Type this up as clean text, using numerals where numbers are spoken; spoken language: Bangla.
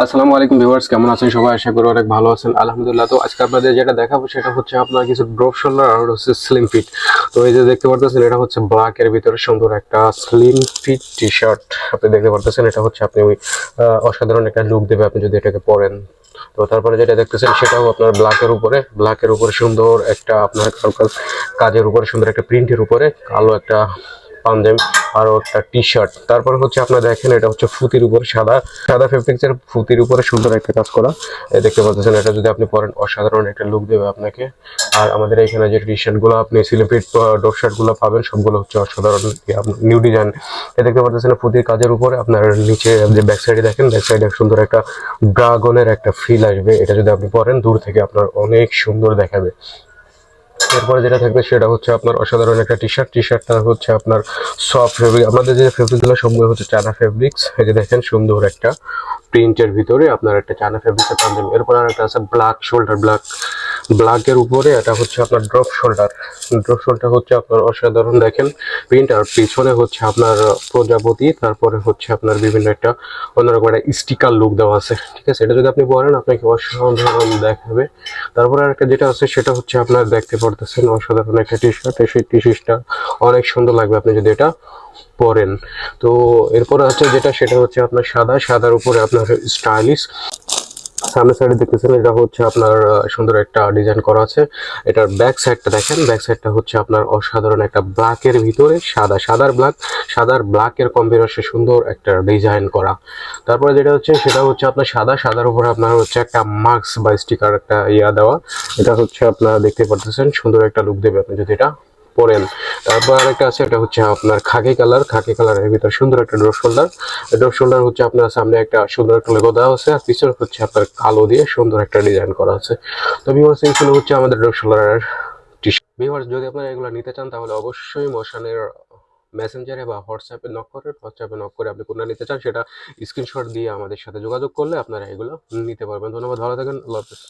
আসসালামু আলাইকুম ভিউয়ার্স, কেমন আছেন সবাই? আশা করি অনেক ভালো আছেন। আলহামদুলিল্লাহ। তো আজকে আপনাদের যেটা দেখাবো সেটা হচ্ছে আপনার কিছু ড্রপ শোল্ডার আর হচ্ছে স্লিম ফিট। তো এই যে দেখতে পারতেছেন, এটা হচ্ছে ব্ল্যাক এর ভিতরে সুন্দর একটা স্লিম ফিট টি শার্ট। আপনি দেখতে পারতেছেন, এটা হচ্ছে আপনি ওই অসাধারণ একটা লুক দেবে আপনি যদি এটাকে পরেন। তো তারপরে যেটা দেখতেছেন সেটাও আপনার ব্ল্যাকের উপরে সুন্দর একটা আপনার কাজের উপরে সুন্দর একটা প্রিন্টের উপরে কালো একটা পাঞ্জাবি আরো একটা টি শার্ট। তারপরে হচ্ছে আপনার দেখেন, এটা হচ্ছে ফুতির উপরে সাদা সাদা ফেব্রিক্স এর ফুতির উপরে সুন্দর একটা কাজ করা। দেখতে পাচ্ছেন, এটা যদি আপনি পরেন অসাধারণ একটা লুক দেবে আপনাকে। আর আমাদের এখানে যে টি শার্ট গুলো আপনি সিলিপিড ডোপ শার্ট গুলো পাবেন সবগুলো হচ্ছে অসাধারণ নিউ ডিজাইন। দেখতে পাচ্ছেন ফুতির কাজের উপরে আপনার নিচে যে ব্যাক সাইডে দেখেন, ব্যাক সাইডে সুন্দর একটা ড্রাগনের একটা ফিল আসবে। এটা যদি আপনি পরেন দূর থেকে আপনার অনেক সুন্দর দেখাবে। এরপরে যেটা থাকবে সেটা হচ্ছে আপনার অসাধারণ একটা টি শার্টটা হচ্ছে আপনার সফট ফেব্রিক। আমাদের যে ফেব্রিকগুলো সবগুলো হচ্ছে চায়না ফেব্রিক্স। এই যে দেখেন সুন্দর একটা প্রিন্টের ভিতরে আপনার একটা চায়না ফেব্রিক্সের পাঞ্জাবি। এরপর আর একটা আছে ব্ল্যাক শোল্ডার, ব্ল্যাকের উপরে এটা হচ্ছে আপনার ড্রপ শোল্ডার হচ্ছে আপনার অসাধারণ দেখেন প্রিন্ট। আর পিছনে হচ্ছে আপনার প্রজাপতি, তারপরে হচ্ছে আপনার বিভিন্ন একটা অন্যরকম একটা স্টিকার লুক দেওয়া আছে। ঠিক আছে, এটা যদি আপনি পরেন আপনাকে অসাধারণ দেখাবে। তারপরে আর একটা যেটা আছে সেটা হচ্ছে আপনার দেখতে পারতেছেন অসাধারণ একটা টি শার্ট। সেই টি শার্টটা অনেক সুন্দর লাগবে আপনি যদি এটা পরেন। তো এরপর আছে যেটা সেটা হচ্ছে আপনার সাদার উপরে আপনার স্টাইলিশ। সামনের সাইডে দেখতেছেন, এটা হচ্ছে আপনার সুন্দর একটা ডিজাইন করা আছে। এটার ব্যাক সাইডটা দেখেন, ব্যাক সাইডটা হচ্ছে আপনার অসাধারণ একটা ব্ল্যাকের ভিতরে সাদার ব্ল্যাকের কম্বিনেশন সুন্দর একটা ডিজাইন করা। তারপরে যেটা হচ্ছে সেটা হচ্ছে আপনার সাদার উপরে আপনার হচ্ছে একটা মার্কস বা স্টিকার একটা দেওয়া। এটা হচ্ছে আপনার দেখতে পারতেছেন সুন্দর একটা লুক দেবে আপনি যদি এটা পরেন। তারপর আরেকটা আছে, এটা হচ্ছে আপনার খাকি কালারের ভিতরে সুন্দর একটা ড্রপ শোল্ডার হচ্ছে আপনার সামনে একটা সুন্দর একটা লোগো দেওয়া আছে, আর পিছনে হচ্ছে আপনার কালো দিয়ে সুন্দর একটা ডিজাইন করা আছে। তো ভিউয়ার্স, এইগুলো হচ্ছে আমাদের ড্রপ শোল্ডারের টি শার্ট। ভিউয়ার্স, যদি আপনারা এগুলো নিতে চান তাহলে অবশ্যই মোশনের মেসেঞ্জারে বা হোয়াটসঅ্যাপে নক করে আপনি কোনটা নিতে চান সেটা স্ক্রিনশট দিয়ে আমাদের সাথে যোগাযোগ করলে আপনারা এগুলো নিতে পারবেন। ধন্যবাদ, ভালো থাকেন, আল্লাহ হাফেজ।